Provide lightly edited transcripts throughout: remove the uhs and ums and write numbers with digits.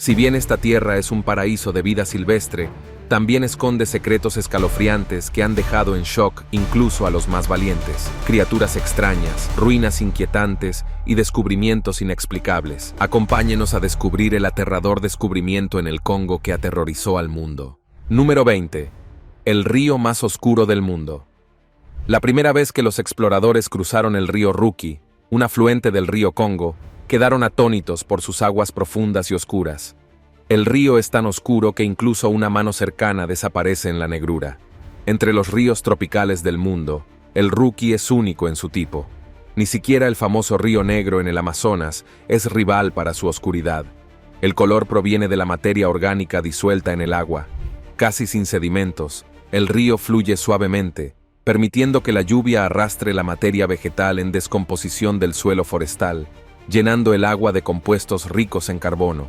Si bien esta tierra es un paraíso de vida silvestre, también esconde secretos escalofriantes que han dejado en shock incluso a los más valientes. Criaturas extrañas, ruinas inquietantes y descubrimientos inexplicables. Acompáñenos a descubrir el aterrador descubrimiento en el Congo que aterrorizó al mundo. Número 20. El río más oscuro del mundo. La primera vez que los exploradores cruzaron el río Ruki, un afluente del río Congo, quedaron atónitos por sus aguas profundas y oscuras. El río es tan oscuro que incluso una mano cercana desaparece en la negrura. Entre los ríos tropicales del mundo, el Ruki es único en su tipo. Ni siquiera el famoso río Negro en el Amazonas es rival para su oscuridad. El color proviene de la materia orgánica disuelta en el agua. Casi sin sedimentos, el río fluye suavemente, permitiendo que la lluvia arrastre la materia vegetal en descomposición del suelo forestal, llenando el agua de compuestos ricos en carbono.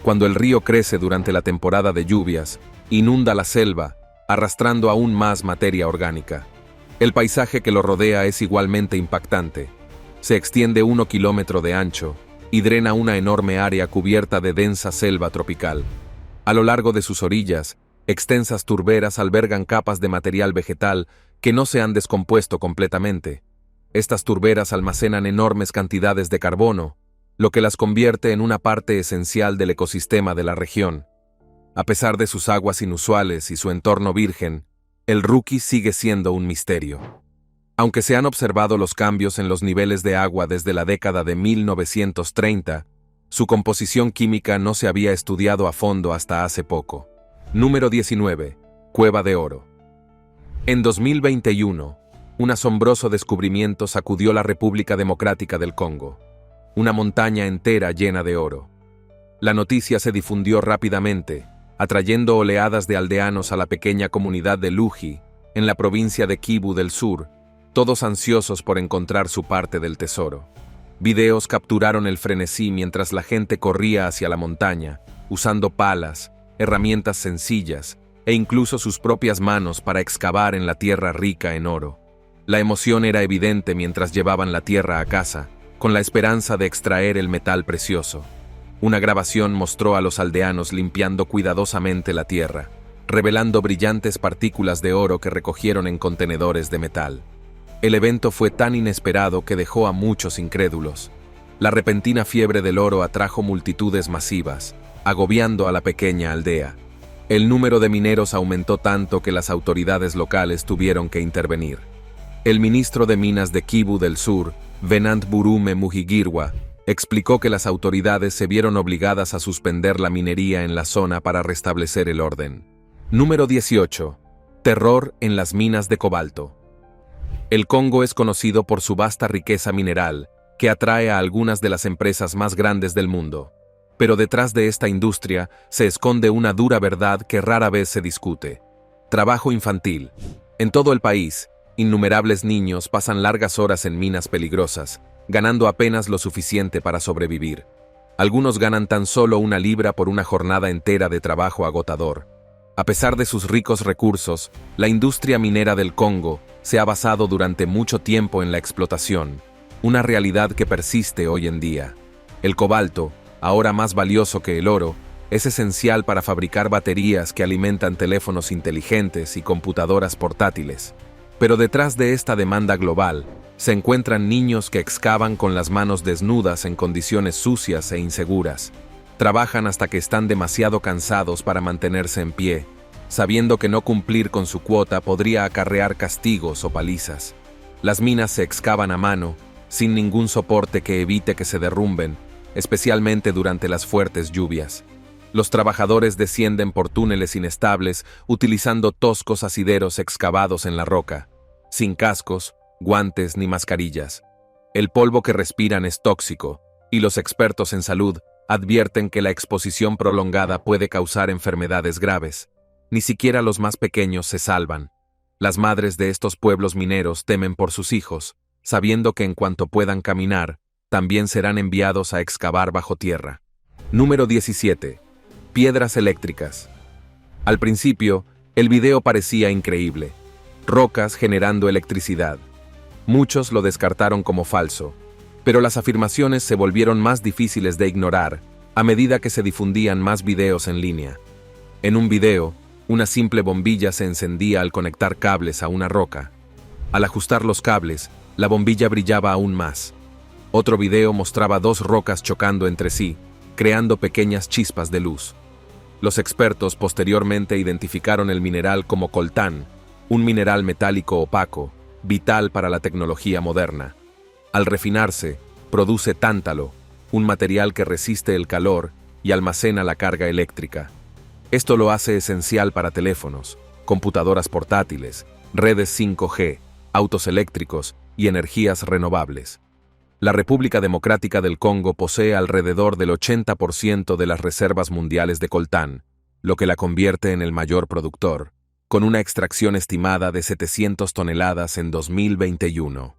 Cuando el río crece durante la temporada de lluvias, inunda la selva, arrastrando aún más materia orgánica. El paisaje que lo rodea es igualmente impactante. Se extiende 1 kilómetro de ancho y drena una enorme área cubierta de densa selva tropical. A lo largo de sus orillas, extensas turberas albergan capas de material vegetal que no se han descompuesto completamente. Estas turberas almacenan enormes cantidades de carbono, lo que las convierte en una parte esencial del ecosistema de la región. A pesar de sus aguas inusuales y su entorno virgen, el Ruki sigue siendo un misterio. Aunque se han observado los cambios en los niveles de agua desde la década de 1930, su composición química no se había estudiado a fondo hasta hace poco. Número 19. Cueva de Oro. En 2021, un asombroso descubrimiento sacudió la República Democrática del Congo. Una montaña entera llena de oro. La noticia se difundió rápidamente, atrayendo oleadas de aldeanos a la pequeña comunidad de Luji, en la provincia de Kivu del Sur, todos ansiosos por encontrar su parte del tesoro. Videos capturaron el frenesí mientras la gente corría hacia la montaña, usando palas, herramientas sencillas e incluso sus propias manos para excavar en la tierra rica en oro. La emoción era evidente mientras llevaban la tierra a casa, con la esperanza de extraer el metal precioso. Una grabación mostró a los aldeanos limpiando cuidadosamente la tierra, revelando brillantes partículas de oro que recogieron en contenedores de metal. El evento fue tan inesperado que dejó a muchos incrédulos. La repentina fiebre del oro atrajo multitudes masivas, agobiando a la pequeña aldea. El número de mineros aumentó tanto que las autoridades locales tuvieron que intervenir. El ministro de Minas de Kivu del Sur, Venant Burume Muhigirwa, explicó que las autoridades se vieron obligadas a suspender la minería en la zona para restablecer el orden. Número 18. Terror en las minas de cobalto. El Congo es conocido por su vasta riqueza mineral, que atrae a algunas de las empresas más grandes del mundo. Pero detrás de esta industria se esconde una dura verdad que rara vez se discute. Trabajo infantil. En todo el país, innumerables niños pasan largas horas en minas peligrosas, ganando apenas lo suficiente para sobrevivir. Algunos ganan tan solo 1 libra por una jornada entera de trabajo agotador. A pesar de sus ricos recursos, la industria minera del Congo se ha basado durante mucho tiempo en la explotación, una realidad que persiste hoy en día. El cobalto, ahora más valioso que el oro, es esencial para fabricar baterías que alimentan teléfonos inteligentes y computadoras portátiles. Pero detrás de esta demanda global, se encuentran niños que excavan con las manos desnudas en condiciones sucias e inseguras. Trabajan hasta que están demasiado cansados para mantenerse en pie, sabiendo que no cumplir con su cuota podría acarrear castigos o palizas. Las minas se excavan a mano, sin ningún soporte que evite que se derrumben, especialmente durante las fuertes lluvias. Los trabajadores descienden por túneles inestables utilizando toscos asideros excavados en la roca, sin cascos, guantes ni mascarillas. El polvo que respiran es tóxico, y los expertos en salud advierten que la exposición prolongada puede causar enfermedades graves. Ni siquiera los más pequeños se salvan. Las madres de estos pueblos mineros temen por sus hijos, sabiendo que en cuanto puedan caminar, también serán enviados a excavar bajo tierra. Número 17. Piedras eléctricas. Al principio, el video parecía increíble. Rocas generando electricidad. Muchos lo descartaron como falso, pero las afirmaciones se volvieron más difíciles de ignorar a medida que se difundían más videos en línea. En un video, una simple bombilla se encendía al conectar cables a una roca. Al ajustar los cables, la bombilla brillaba aún más. Otro video mostraba dos rocas chocando entre sí, creando pequeñas chispas de luz. Los expertos posteriormente identificaron el mineral como coltán, un mineral metálico opaco, vital para la tecnología moderna. Al refinarse, produce tántalo, un material que resiste el calor y almacena la carga eléctrica. Esto lo hace esencial para teléfonos, computadoras portátiles, redes 5G, autos eléctricos y energías renovables. La República Democrática del Congo posee alrededor del 80% de las reservas mundiales de coltán, lo que la convierte en el mayor productor, con una extracción estimada de 700 toneladas en 2021.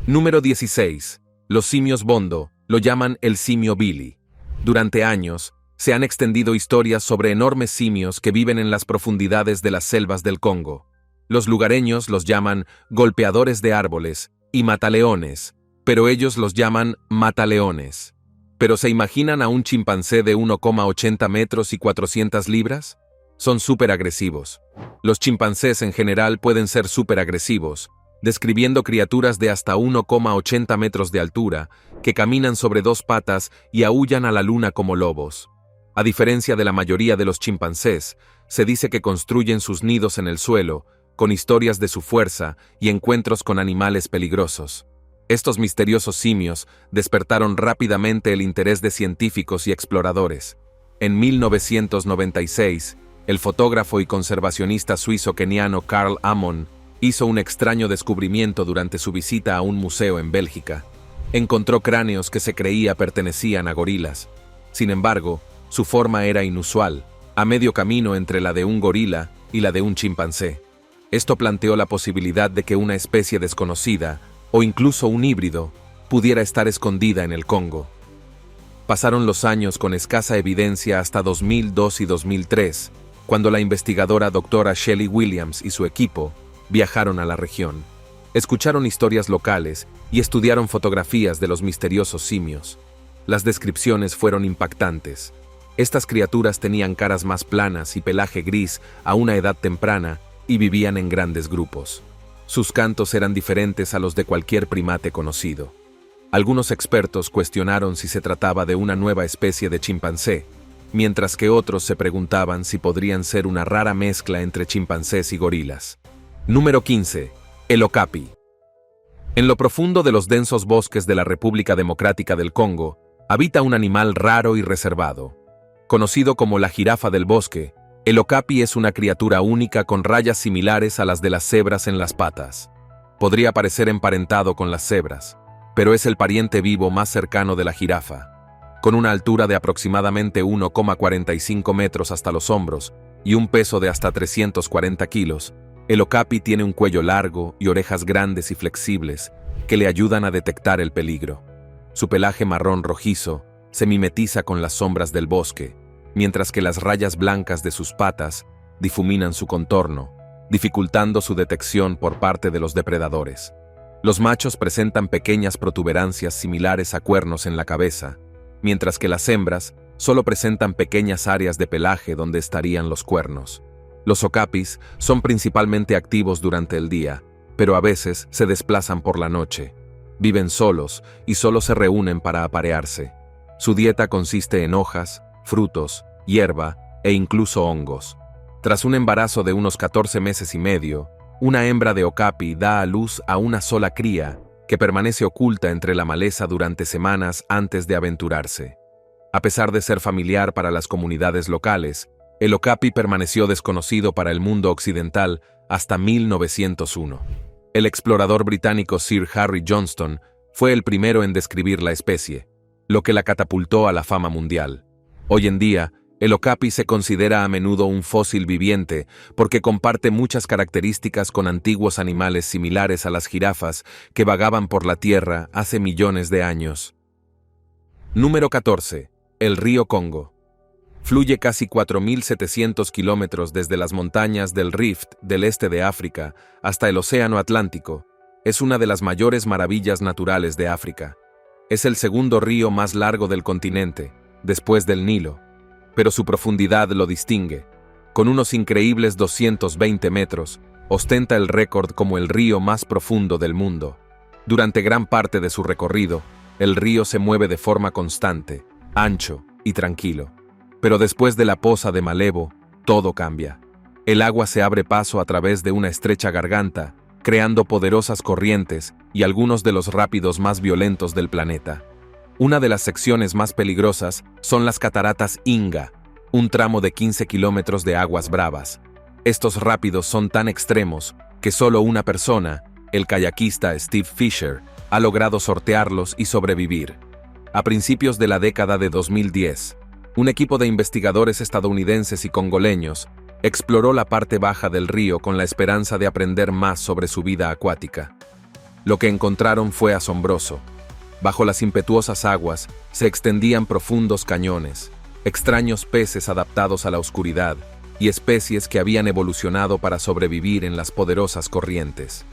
Número 16. Los simios Bondo lo llaman el simio Billy. Durante años, se han extendido historias sobre enormes simios que viven en las profundidades de las selvas del Congo. Los lugareños los llaman golpeadores de árboles y mataleones, pero ellos los llaman mataleones. ¿Pero se imaginan a un chimpancé de 1,80 metros y 400 libras? Son súper agresivos. Los chimpancés en general pueden ser súper agresivos, describiendo criaturas de hasta 1,80 metros de altura, que caminan sobre dos patas y aúllan a la luna como lobos. A diferencia de la mayoría de los chimpancés, se dice que construyen sus nidos en el suelo, con historias de su fuerza y encuentros con animales peligrosos. Estos misteriosos simios despertaron rápidamente el interés de científicos y exploradores. En 1996, el fotógrafo y conservacionista suizo-keniano Carl Amon hizo un extraño descubrimiento durante su visita a un museo en Bélgica. Encontró cráneos que se creía pertenecían a gorilas. Sin embargo, su forma era inusual, a medio camino entre la de un gorila y la de un chimpancé. Esto planteó la posibilidad de que una especie desconocida, o incluso un híbrido, pudiera estar escondida en el Congo. Pasaron los años con escasa evidencia hasta 2002 y 2003, cuando la investigadora doctora Shelley Williams y su equipo viajaron a la región. Escucharon historias locales y estudiaron fotografías de los misteriosos simios. Las descripciones fueron impactantes. Estas criaturas tenían caras más planas y pelaje gris a una edad temprana y vivían en grandes grupos. Sus cantos eran diferentes a los de cualquier primate conocido. Algunos expertos cuestionaron si se trataba de una nueva especie de chimpancé, mientras que otros se preguntaban si podrían ser una rara mezcla entre chimpancés y gorilas. Número 15. El okapi. En lo profundo de los densos bosques de la República Democrática del Congo, habita un animal raro y reservado. Conocido como la jirafa del bosque, el okapi es una criatura única con rayas similares a las de las cebras en las patas. Podría parecer emparentado con las cebras, pero es el pariente vivo más cercano de la jirafa. Con una altura de aproximadamente 1,45 metros hasta los hombros y un peso de hasta 340 kilos, el okapi tiene un cuello largo y orejas grandes y flexibles que le ayudan a detectar el peligro. Su pelaje marrón rojizo se mimetiza con las sombras del bosque, mientras que las rayas blancas de sus patas difuminan su contorno, dificultando su detección por parte de los depredadores. Los machos presentan pequeñas protuberancias similares a cuernos en la cabeza, mientras que las hembras solo presentan pequeñas áreas de pelaje donde estarían los cuernos. Los okapis son principalmente activos durante el día, pero a veces se desplazan por la noche. Viven solos y solo se reúnen para aparearse. Su dieta consiste en hojas, frutos, hierba e incluso hongos. Tras un embarazo de unos 14 meses y medio, una hembra de okapi da a luz a una sola cría que permanece oculta entre la maleza durante semanas antes de aventurarse. A pesar de ser familiar para las comunidades locales, el okapi permaneció desconocido para el mundo occidental hasta 1901. El explorador británico Sir Harry Johnston fue el primero en describir la especie, lo que la catapultó a la fama mundial. Hoy en día, el okapi se considera a menudo un fósil viviente porque comparte muchas características con antiguos animales similares a las jirafas que vagaban por la Tierra hace millones de años. Número 14. El río Congo. Fluye casi 4.700 kilómetros desde las montañas del Rift del este de África hasta el Océano Atlántico. Es una de las mayores maravillas naturales de África. Es el segundo río más largo del continente después del Nilo, pero su profundidad lo distingue. Con unos increíbles 220 metros, ostenta el récord como el río más profundo del mundo. Durante gran parte de su recorrido, el río se mueve de forma constante, ancho y tranquilo. Pero después de la poza de Malevo, todo cambia. El agua se abre paso a través de una estrecha garganta, creando poderosas corrientes y algunos de los rápidos más violentos del planeta. Una de las secciones más peligrosas son las cataratas Inga, un tramo de 15 kilómetros de aguas bravas. Estos rápidos son tan extremos que solo una persona, el kayakista Steve Fisher, ha logrado sortearlos y sobrevivir. A principios de la década de 2010, un equipo de investigadores estadounidenses y congoleños exploró la parte baja del río con la esperanza de aprender más sobre su vida acuática. Lo que encontraron fue asombroso. Bajo las impetuosas aguas se extendían profundos cañones, extraños peces adaptados a la oscuridad y especies que habían evolucionado para sobrevivir en las poderosas corrientes.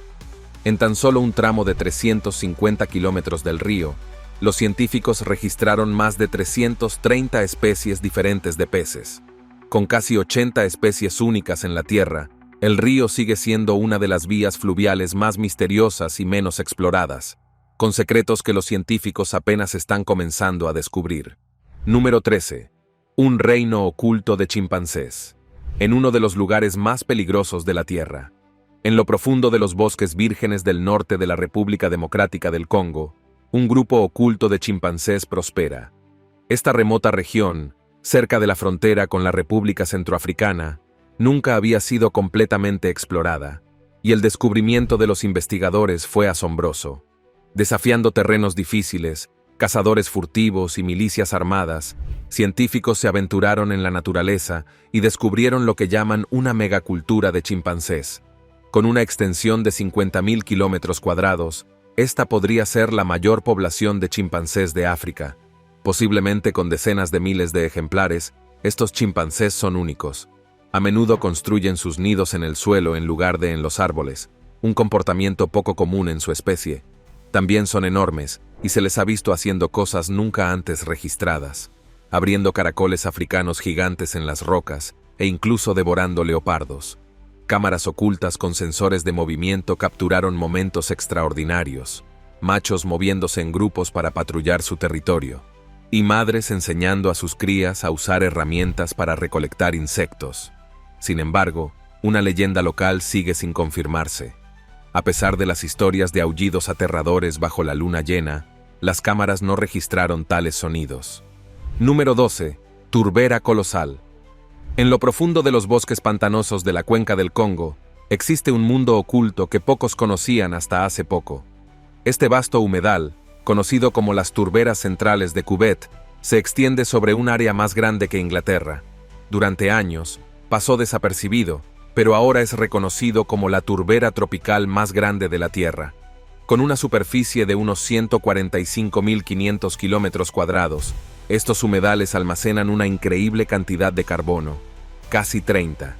En tan solo un tramo de 350 kilómetros del río, los científicos registraron más de 330 especies diferentes de peces. Con casi 80 especies únicas en la Tierra, el río sigue siendo una de las vías fluviales más misteriosas y menos exploradas, con secretos que los científicos apenas están comenzando a descubrir. Número 13. Un reino oculto de chimpancés. En uno de los lugares más peligrosos de la Tierra. En lo profundo de los bosques vírgenes del norte de la República Democrática del Congo, un grupo oculto de chimpancés prospera. Esta remota región, cerca de la frontera con la República Centroafricana, nunca había sido completamente explorada, y el descubrimiento de los investigadores fue asombroso. Desafiando terrenos difíciles, cazadores furtivos y milicias armadas, científicos se aventuraron en la naturaleza y descubrieron lo que llaman una megacultura de chimpancés. Con una extensión de 50.000 kilómetros cuadrados, esta podría ser la mayor población de chimpancés de África. Posiblemente con decenas de miles de ejemplares, estos chimpancés son únicos. A menudo construyen sus nidos en el suelo en lugar de en los árboles, un comportamiento poco común en su especie. También son enormes, y se les ha visto haciendo cosas nunca antes registradas, abriendo caracoles africanos gigantes en las rocas, e incluso devorando leopardos. Cámaras ocultas con sensores de movimiento capturaron momentos extraordinarios, machos moviéndose en grupos para patrullar su territorio, y madres enseñando a sus crías a usar herramientas para recolectar insectos. Sin embargo, una leyenda local sigue sin confirmarse. A pesar de las historias de aullidos aterradores bajo la luna llena, las cámaras no registraron tales sonidos. Número 12. Turbera colosal. En lo profundo de los bosques pantanosos de la cuenca del Congo, existe un mundo oculto que pocos conocían hasta hace poco. Este vasto humedal, conocido como las turberas centrales de Cubet, se extiende sobre un área más grande que Inglaterra. Durante años, pasó desapercibido, pero ahora es reconocido como la turbera tropical más grande de la Tierra. Con una superficie de unos 145.500 kilómetros cuadrados, estos humedales almacenan una increíble cantidad de carbono, casi 30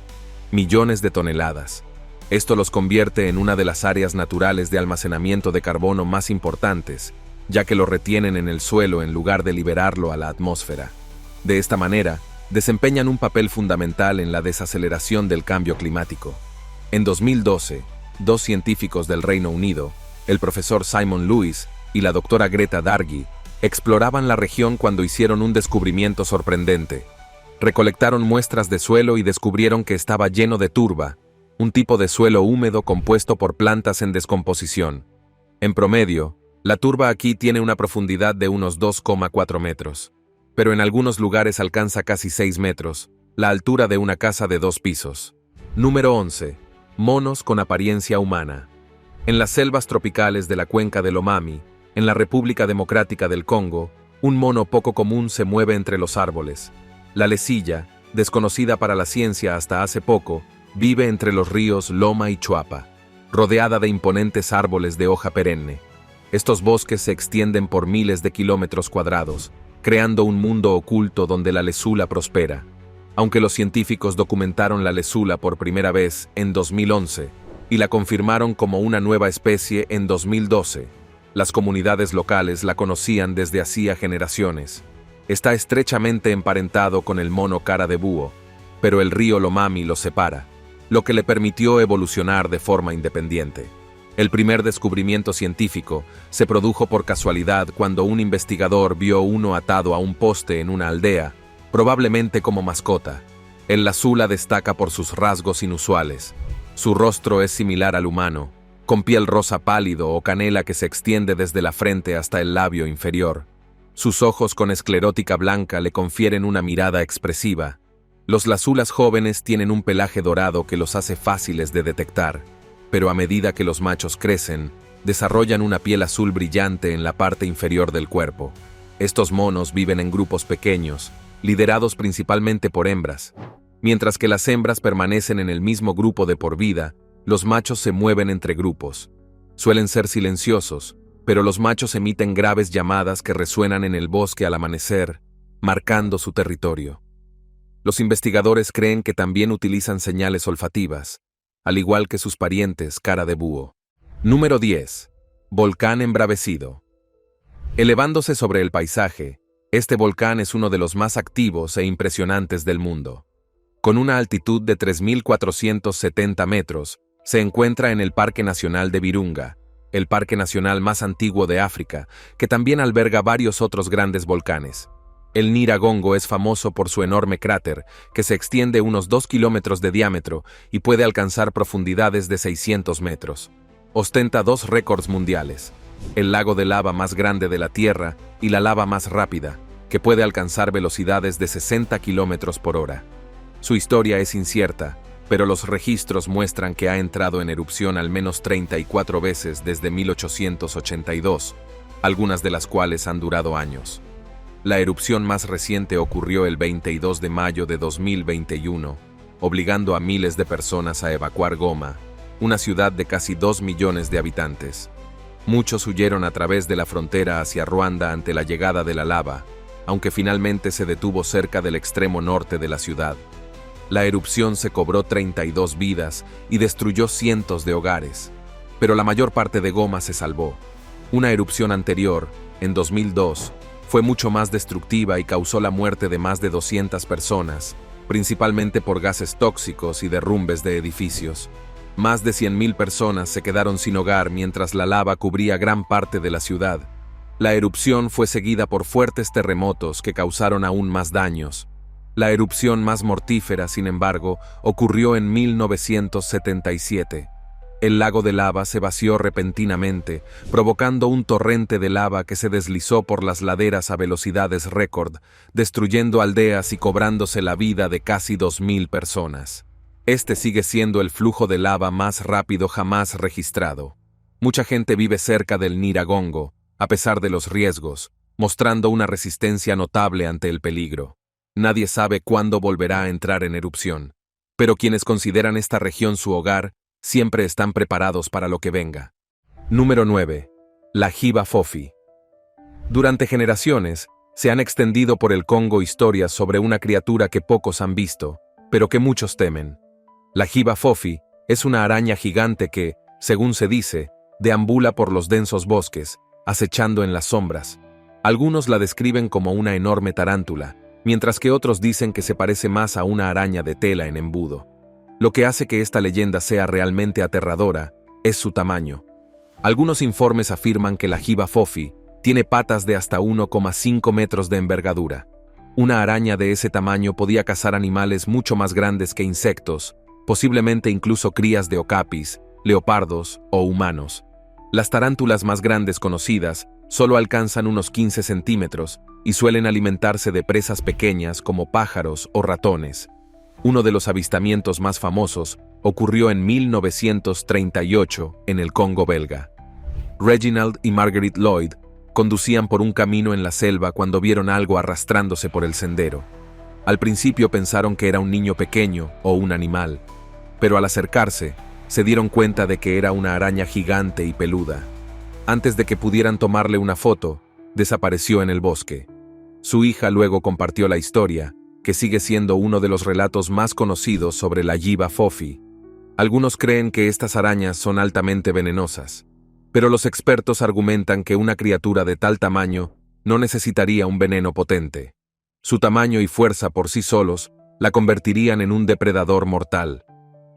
millones de toneladas. Esto los convierte en una de las áreas naturales de almacenamiento de carbono más importantes, ya que lo retienen en el suelo en lugar de liberarlo a la atmósfera. De esta manera, desempeñan un papel fundamental en la desaceleración del cambio climático. En 2012, dos científicos del Reino Unido, el profesor Simon Lewis y la doctora Greta Dargy, exploraban la región cuando hicieron un descubrimiento sorprendente. Recolectaron muestras de suelo y descubrieron que estaba lleno de turba, un tipo de suelo húmedo compuesto por plantas en descomposición. En promedio, la turba aquí tiene una profundidad de unos 2,4 metros, pero en algunos lugares alcanza casi 6 metros, la altura de una casa de 2 pisos. Número 11. Monos con apariencia humana. En las selvas tropicales de la cuenca del Omami, en la República Democrática del Congo, un mono poco común se mueve entre los árboles. La lesilla, desconocida para la ciencia hasta hace poco, vive entre los ríos Loma y Chuapa, rodeada de imponentes árboles de hoja perenne. Estos bosques se extienden por miles de kilómetros cuadrados, creando un mundo oculto donde la lesula prospera. Aunque los científicos documentaron la lesula por primera vez en 2011 y la confirmaron como una nueva especie en 2012, las comunidades locales la conocían desde hacía generaciones. Está estrechamente emparentado con el mono cara de búho, pero el río Lomami los separa, lo que le permitió evolucionar de forma independiente. El primer descubrimiento científico se produjo por casualidad cuando un investigador vio uno atado a un poste en una aldea, probablemente como mascota. El lazula destaca por sus rasgos inusuales. Su rostro es similar al humano, con piel rosa pálido o canela que se extiende desde la frente hasta el labio inferior. Sus ojos con esclerótica blanca le confieren una mirada expresiva. Los lazulas jóvenes tienen un pelaje dorado que los hace fáciles de detectar, pero a medida que los machos crecen, desarrollan una piel azul brillante en la parte inferior del cuerpo. Estos monos viven en grupos pequeños, liderados principalmente por hembras. Mientras que las hembras permanecen en el mismo grupo de por vida, los machos se mueven entre grupos. Suelen ser silenciosos, pero los machos emiten graves llamadas que resuenan en el bosque al amanecer, marcando su territorio. Los investigadores creen que también utilizan señales olfativas, al igual que sus parientes cara de búho. Número 10. Volcán embravecido. Elevándose sobre el paisaje, este volcán es uno de los más activos e impresionantes del mundo. Con una altitud de 3.470 metros, se encuentra en el Parque Nacional de Virunga, el parque nacional más antiguo de África, que también alberga varios otros grandes volcanes. El Nyiragongo es famoso por su enorme cráter, que se extiende unos 2 kilómetros de diámetro y puede alcanzar profundidades de 600 metros. Ostenta 2 récords mundiales: el lago de lava más grande de la Tierra y la lava más rápida, que puede alcanzar velocidades de 60 kilómetros por hora. Su historia es incierta, pero los registros muestran que ha entrado en erupción al menos 34 veces desde 1882, algunas de las cuales han durado años. La erupción más reciente ocurrió el 22 de mayo de 2021, obligando a miles de personas a evacuar Goma, una ciudad de casi 2 millones de habitantes. Muchos huyeron a través de la frontera hacia Ruanda ante la llegada de la lava, aunque finalmente se detuvo cerca del extremo norte de la ciudad. La erupción se cobró 32 vidas y destruyó cientos de hogares, pero la mayor parte de Goma se salvó. Una erupción anterior, en 2002, fue mucho más destructiva y causó la muerte de más de 200 personas, principalmente por gases tóxicos y derrumbes de edificios. Más de 100.000 personas se quedaron sin hogar mientras la lava cubría gran parte de la ciudad. La erupción fue seguida por fuertes terremotos que causaron aún más daños. La erupción más mortífera, sin embargo, ocurrió en 1977. El lago de lava se vació repentinamente, provocando un torrente de lava que se deslizó por las laderas a velocidades récord, destruyendo aldeas y cobrándose la vida de casi 2.000 personas. Este sigue siendo el flujo de lava más rápido jamás registrado. Mucha gente vive cerca del Nyiragongo, a pesar de los riesgos, mostrando una resistencia notable ante el peligro. Nadie sabe cuándo volverá a entrar en erupción, pero quienes consideran esta región su hogar siempre están preparados para lo que venga. Número 9. La Hiva Fofi. Durante generaciones, se han extendido por el Congo historias sobre una criatura que pocos han visto, pero que muchos temen. La Hiva Fofi es una araña gigante que, según se dice, deambula por los densos bosques, acechando en las sombras. Algunos la describen como una enorme tarántula, mientras que otros dicen que se parece más a una araña de tela en embudo. Lo que hace que esta leyenda sea realmente aterradora es su tamaño. Algunos informes afirman que la Hiva Fofi tiene patas de hasta 1,5 metros de envergadura. Una araña de ese tamaño podía cazar animales mucho más grandes que insectos, posiblemente incluso crías de okapis, leopardos o humanos. Las tarántulas más grandes conocidas solo alcanzan unos 15 centímetros y suelen alimentarse de presas pequeñas como pájaros o ratones. Uno de los avistamientos más famosos ocurrió en 1938 en el Congo belga. Reginald y Marguerite Lloyd conducían por un camino en la selva cuando vieron algo arrastrándose por el sendero. Al principio pensaron que era un niño pequeño o un animal, pero al acercarse, se dieron cuenta de que era una araña gigante y peluda. Antes de que pudieran tomarle una foto, desapareció en el bosque. Su hija luego compartió la historia, que sigue siendo uno de los relatos más conocidos sobre la Hiva Fofi. Algunos creen que estas arañas son altamente venenosas, pero los expertos argumentan que una criatura de tal tamaño No necesitaría un veneno potente. Su tamaño y fuerza por sí solos la convertirían en un depredador mortal.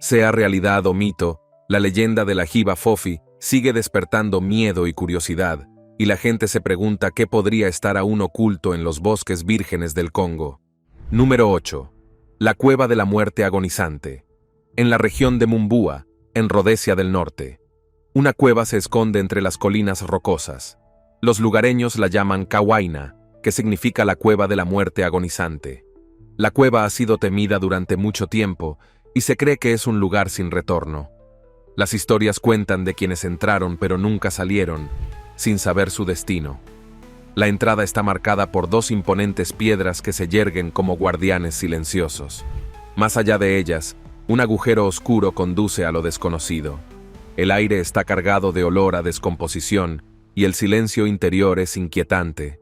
Sea realidad o mito, la leyenda de la Giba Fofi sigue despertando miedo y curiosidad, y la gente se pregunta qué podría estar aún oculto en los bosques vírgenes del Congo. Número 8. La Cueva de la Muerte Agonizante. En la región de Mumbua, en Rodesia del Norte. Una cueva se esconde entre las colinas rocosas. Los lugareños la llaman Kawaina, que significa la Cueva de la Muerte Agonizante. La cueva ha sido temida durante mucho tiempo y se cree que es un lugar sin retorno. Las historias cuentan de quienes entraron pero nunca salieron, sin saber su destino. La entrada está marcada por 2 imponentes piedras que se yerguen como guardianes silenciosos. Más allá de ellas, un agujero oscuro conduce a lo desconocido. El aire está cargado de olor a descomposición y el silencio interior es inquietante.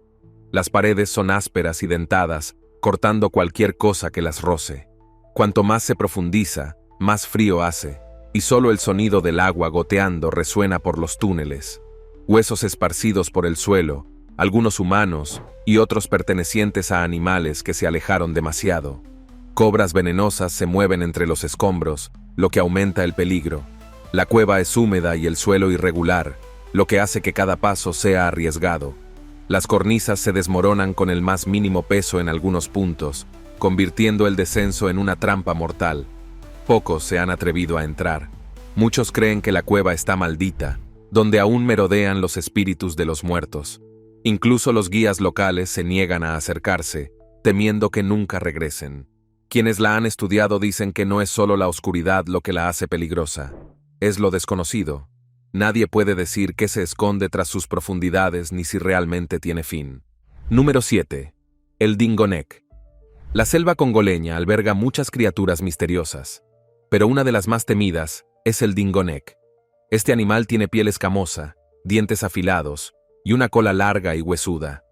Las paredes son ásperas y dentadas, cortando cualquier cosa que las roce. Cuanto más se profundiza, más frío hace, y solo el sonido del agua goteando resuena por los túneles. Huesos esparcidos por el suelo, algunos humanos y otros pertenecientes a animales que se alejaron demasiado. Cobras venenosas se mueven entre los escombros, lo que aumenta el peligro. La cueva es húmeda y el suelo irregular, lo que hace que cada paso sea arriesgado. Las cornisas se desmoronan con el más mínimo peso en algunos puntos, convirtiendo el descenso en una trampa mortal. Pocos se han atrevido a entrar. Muchos creen que la cueva está maldita, donde aún merodean los espíritus de los muertos. Incluso los guías locales se niegan a acercarse, temiendo que nunca regresen. Quienes la han estudiado dicen que no es solo la oscuridad lo que la hace peligrosa, es lo desconocido. Nadie puede decir qué se esconde tras sus profundidades ni si realmente tiene fin. Número 7. El Dingonek. La selva congoleña alberga muchas criaturas misteriosas, pero una de las más temidas es el Dingonek. Este animal tiene piel escamosa, dientes afilados y una cola larga y huesuda.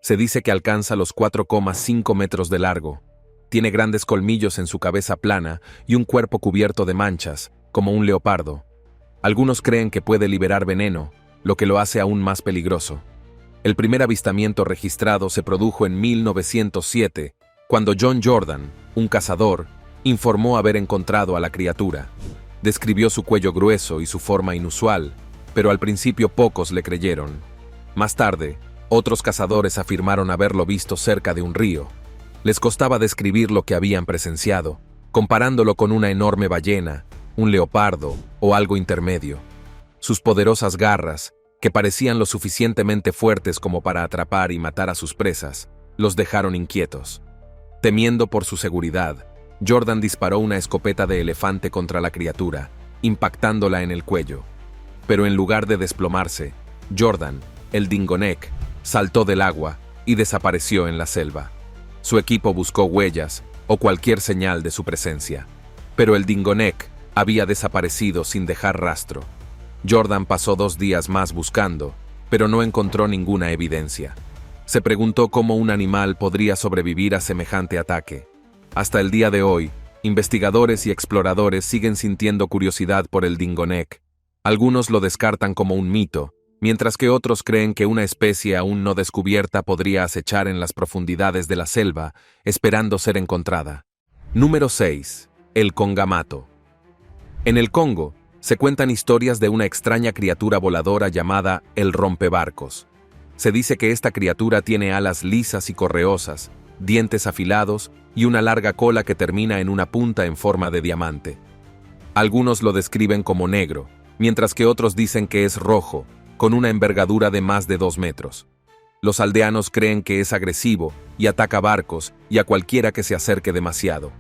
Se dice que alcanza los 4,5 metros de largo. Tiene grandes colmillos en su cabeza plana y un cuerpo cubierto de manchas, como un leopardo. Algunos creen que puede liberar veneno, lo que lo hace aún más peligroso. El primer avistamiento registrado se produjo en 1907, cuando John Jordan, un cazador, informó haber encontrado a la criatura. Describió su cuello grueso y su forma inusual, pero al principio pocos le creyeron. Más tarde, otros cazadores afirmaron haberlo visto cerca de un río. Les costaba describir lo que habían presenciado, comparándolo con una enorme ballena, un leopardo o algo intermedio. Sus poderosas garras, que parecían lo suficientemente fuertes como para atrapar y matar a sus presas, los dejaron inquietos. Temiendo por su seguridad, Jordan disparó una escopeta de elefante contra la criatura, impactándola en el cuello. Pero en lugar de desplomarse, Jordan, el Dingonek, saltó del agua y desapareció en la selva. Su equipo buscó huellas o cualquier señal de su presencia, pero el Dingonek había desaparecido sin dejar rastro. Jordan pasó 2 días más buscando, pero no encontró ninguna evidencia. Se preguntó cómo un animal podría sobrevivir a semejante ataque. Hasta el día de hoy, investigadores y exploradores siguen sintiendo curiosidad por el Dingonek. Algunos lo descartan como un mito, mientras que otros creen que una especie aún no descubierta podría acechar en las profundidades de la selva, esperando ser encontrada. Número 6. El Congamato. En el Congo, se cuentan historias de una extraña criatura voladora llamada el rompebarcos. Se dice que esta criatura tiene alas lisas y correosas, dientes afilados y una larga cola que termina en una punta en forma de diamante. Algunos lo describen como negro, mientras que otros dicen que es rojo, con una envergadura de más de 2 metros. Los aldeanos creen que es agresivo y ataca barcos y a cualquiera que se acerque demasiado.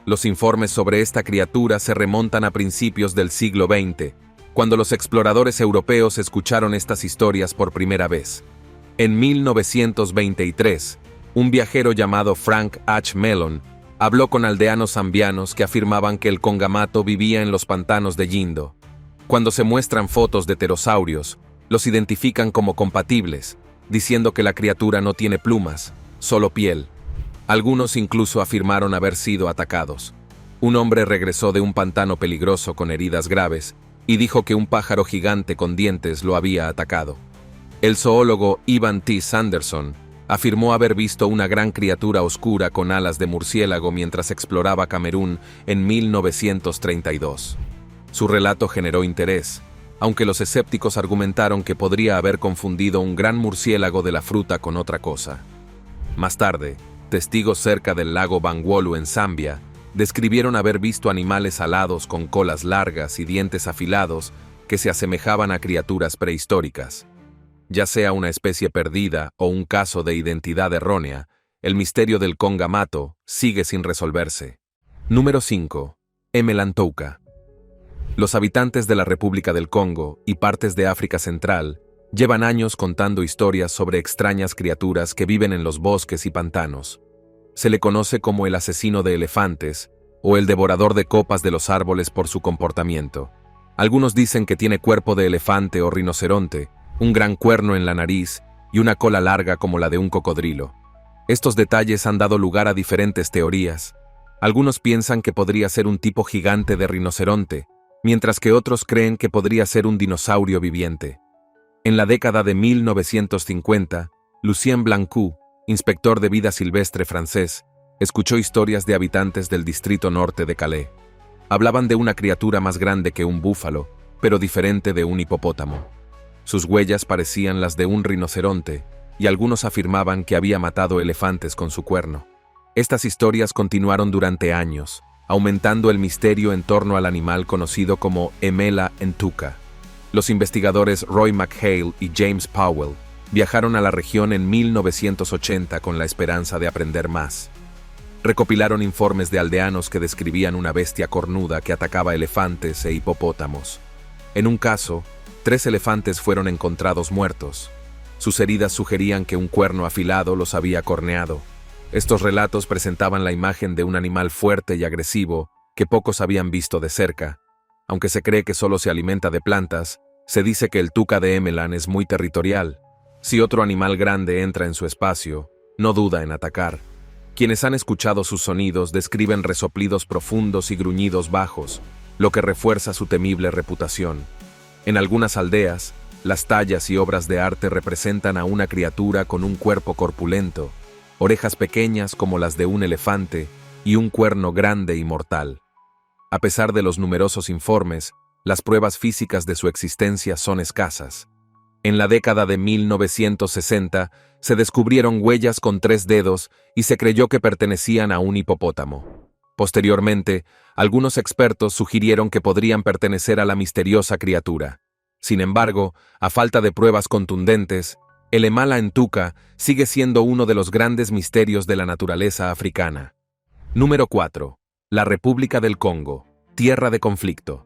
Los informes sobre esta criatura se remontan a principios del siglo XX, cuando los exploradores europeos escucharon estas historias por primera vez. En 1923, un viajero llamado Frank H. Mellon habló con aldeanos zambianos que afirmaban que el Congamato vivía en los pantanos de Yindo. Cuando se muestran fotos de pterosaurios, los identifican como compatibles, diciendo que la criatura no tiene plumas, solo piel. Algunos incluso afirmaron haber sido atacados. Un hombre regresó de un pantano peligroso con heridas graves y dijo que un pájaro gigante con dientes lo había atacado. El zoólogo Ivan T. Sanderson afirmó haber visto una gran criatura oscura con alas de murciélago mientras exploraba Camerún en 1932. Su relato generó interés, aunque los escépticos argumentaron que podría haber confundido un gran murciélago de la fruta con otra cosa. Más tarde, testigos cerca del lago Bangweulu en Zambia describieron haber visto animales alados con colas largas y dientes afilados que se asemejaban a criaturas prehistóricas. Ya sea una especie perdida o un caso de identidad errónea, el misterio del Congamato sigue sin resolverse. Número 5. Emelantouka. Los habitantes de la República del Congo y partes de África Central llevan años contando historias sobre extrañas criaturas que viven en los bosques y pantanos. Se le conoce como el asesino de elefantes o el devorador de copas de los árboles por su comportamiento. Algunos dicen que tiene cuerpo de elefante o rinoceronte, un gran cuerno en la nariz y una cola larga como la de un cocodrilo. Estos detalles han dado lugar a diferentes teorías. Algunos piensan que podría ser un tipo gigante de rinoceronte, mientras que otros creen que podría ser un dinosaurio viviente. En la década de 1950, Lucien Blancou, inspector de vida silvestre francés, escuchó historias de habitantes del distrito norte de Calais. Hablaban de una criatura más grande que un búfalo, pero diferente de un hipopótamo. Sus huellas parecían las de un rinoceronte, y algunos afirmaban que había matado elefantes con su cuerno. Estas historias continuaron durante años, aumentando el misterio en torno al animal conocido como Emelantouka. Los investigadores Roy McHale y James Powell viajaron a la región en 1980 con la esperanza de aprender más. Recopilaron informes de aldeanos que describían una bestia cornuda que atacaba elefantes e hipopótamos. En un caso, 3 elefantes fueron encontrados muertos. Sus heridas sugerían que un cuerno afilado los había corneado. Estos relatos presentaban la imagen de un animal fuerte y agresivo que pocos habían visto de cerca. Aunque se cree que solo se alimenta de plantas, se dice que el tuca de Emelan es muy territorial. Si otro animal grande entra en su espacio, no duda en atacar. Quienes han escuchado sus sonidos describen resoplidos profundos y gruñidos bajos, lo que refuerza su temible reputación. En algunas aldeas, las tallas y obras de arte representan a una criatura con un cuerpo corpulento, orejas pequeñas como las de un elefante y un cuerno grande y mortal. A pesar de los numerosos informes, las pruebas físicas de su existencia son escasas. En la década de 1960 se descubrieron huellas con 3 dedos y se creyó que pertenecían a un hipopótamo. Posteriormente, algunos expertos sugirieron que podrían pertenecer a la misteriosa criatura. Sin embargo, a falta de pruebas contundentes, el Emelantouka sigue siendo uno de los grandes misterios de la naturaleza africana. Número 4. La República del Congo, tierra de conflicto.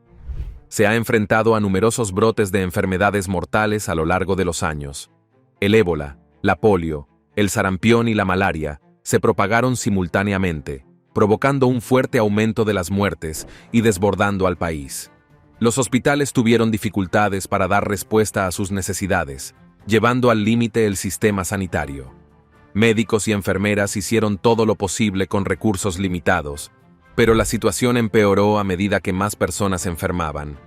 Se ha enfrentado a numerosos brotes de enfermedades mortales a lo largo de los años. El ébola, la polio, el sarampión y la malaria se propagaron simultáneamente, provocando un fuerte aumento de las muertes y desbordando al país. Los hospitales tuvieron dificultades para dar respuesta a sus necesidades, llevando al límite el sistema sanitario. Médicos y enfermeras hicieron todo lo posible con recursos limitados, pero la situación empeoró a medida que más personas enfermaban.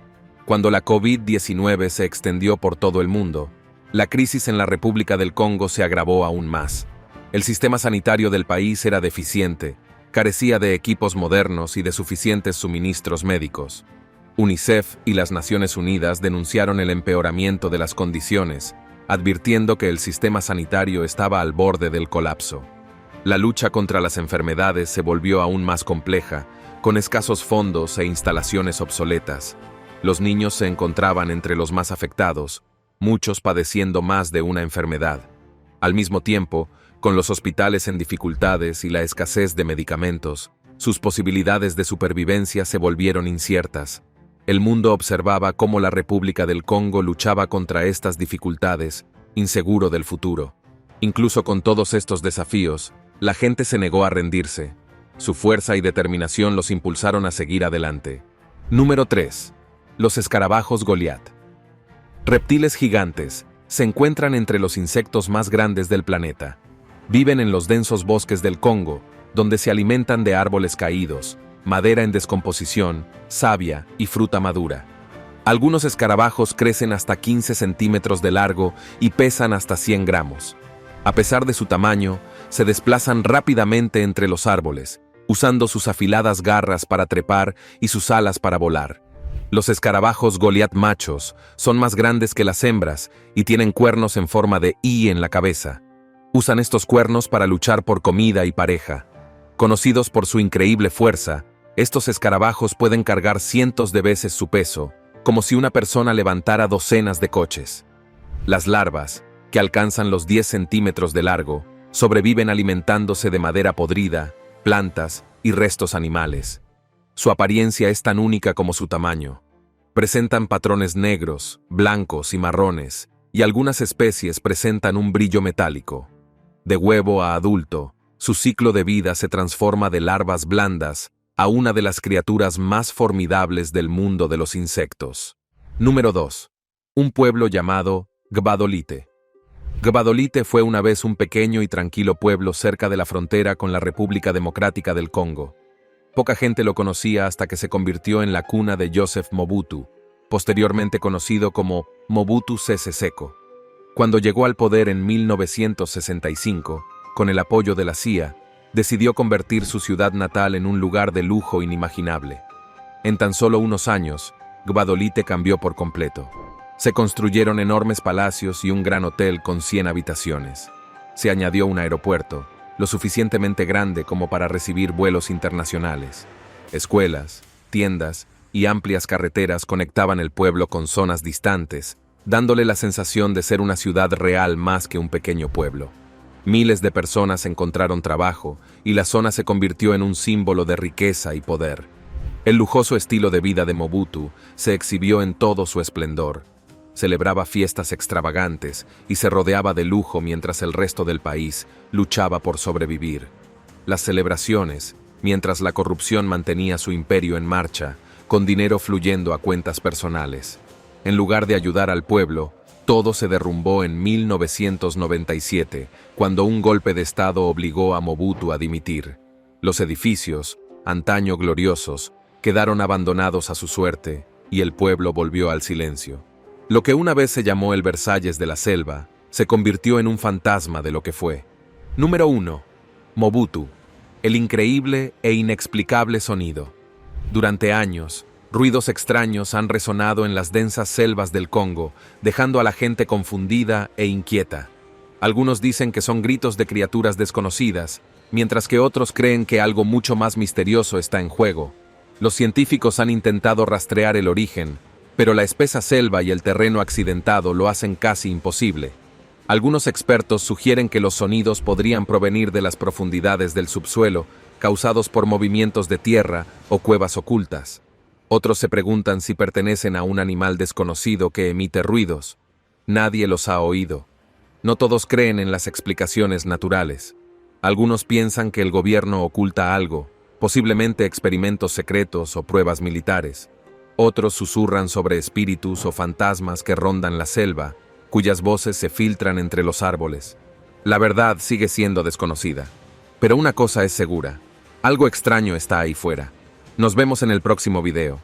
Cuando la COVID-19 se extendió por todo el mundo, la crisis en la República del Congo se agravó aún más. El sistema sanitario del país era deficiente, carecía de equipos modernos y de suficientes suministros médicos. UNICEF y las Naciones Unidas denunciaron el empeoramiento de las condiciones, advirtiendo que el sistema sanitario estaba al borde del colapso. La lucha contra las enfermedades se volvió aún más compleja, con escasos fondos e instalaciones obsoletas. Los niños se encontraban entre los más afectados, muchos padeciendo más de una enfermedad. Al mismo tiempo, con los hospitales en dificultades y la escasez de medicamentos, sus posibilidades de supervivencia se volvieron inciertas. El mundo observaba cómo la República del Congo luchaba contra estas dificultades, inseguro del futuro. Incluso con todos estos desafíos, la gente se negó a rendirse. Su fuerza y determinación los impulsaron a seguir adelante. Número 3. Los escarabajos Goliat. Reptiles gigantes, se encuentran entre los insectos más grandes del planeta. Viven en los densos bosques del Congo, donde se alimentan de árboles caídos, madera en descomposición, savia y fruta madura. Algunos escarabajos crecen hasta 15 centímetros de largo y pesan hasta 100 gramos. A pesar de su tamaño, se desplazan rápidamente entre los árboles, usando sus afiladas garras para trepar y sus alas para volar. Los escarabajos Goliath machos son más grandes que las hembras y tienen cuernos en forma de I en la cabeza. Usan estos cuernos para luchar por comida y pareja. Conocidos por su increíble fuerza, estos escarabajos pueden cargar cientos de veces su peso, como si una persona levantara docenas de coches. Las larvas, que alcanzan los 10 centímetros de largo, sobreviven alimentándose de madera podrida, plantas y restos animales. Su apariencia es tan única como su tamaño. Presentan patrones negros, blancos y marrones, y algunas especies presentan un brillo metálico. De huevo a adulto, su ciclo de vida se transforma de larvas blandas a una de las criaturas más formidables del mundo de los insectos. Número 2. Un pueblo llamado Gbadolite. Gbadolite fue una vez un pequeño y tranquilo pueblo cerca de la frontera con la República Democrática del Congo. Poca gente lo conocía hasta que se convirtió en la cuna de Joseph Mobutu, posteriormente conocido como Mobutu Sese Seko. Cuando llegó al poder en 1965, con el apoyo de la CIA, decidió convertir su ciudad natal en un lugar de lujo inimaginable. En tan solo unos años, Gbadolite cambió por completo. Se construyeron enormes palacios y un gran hotel con 100 habitaciones. Se añadió un aeropuerto, lo suficientemente grande como para recibir vuelos internacionales. Escuelas, tiendas y amplias carreteras conectaban el pueblo con zonas distantes, dándole la sensación de ser una ciudad real más que un pequeño pueblo. Miles de personas encontraron trabajo y la zona se convirtió en un símbolo de riqueza y poder. El lujoso estilo de vida de Mobutu se exhibió en todo su esplendor. Celebraba fiestas extravagantes y se rodeaba de lujo mientras el resto del país luchaba por sobrevivir. Las celebraciones, mientras la corrupción mantenía su imperio en marcha, con dinero fluyendo a cuentas personales. En lugar de ayudar al pueblo, todo se derrumbó en 1997, cuando un golpe de Estado obligó a Mobutu a dimitir. Los edificios, antaño gloriosos, quedaron abandonados a su suerte y el pueblo volvió al silencio. Lo que una vez se llamó el Versalles de la selva, se convirtió en un fantasma de lo que fue. Número 1. Mobutu. El increíble e inexplicable sonido. Durante años, ruidos extraños han resonado en las densas selvas del Congo, dejando a la gente confundida e inquieta. Algunos dicen que son gritos de criaturas desconocidas, mientras que otros creen que algo mucho más misterioso está en juego. Los científicos han intentado rastrear el origen, pero la espesa selva y el terreno accidentado lo hacen casi imposible. Algunos expertos sugieren que los sonidos podrían provenir de las profundidades del subsuelo, causados por movimientos de tierra o cuevas ocultas. Otros se preguntan si pertenecen a un animal desconocido que emite ruidos. Nadie los ha oído. No todos creen en las explicaciones naturales. Algunos piensan que el gobierno oculta algo, posiblemente experimentos secretos o pruebas militares. Otros susurran sobre espíritus o fantasmas que rondan la selva, cuyas voces se filtran entre los árboles. La verdad sigue siendo desconocida. Pero una cosa es segura: algo extraño está ahí fuera. Nos vemos en el próximo video.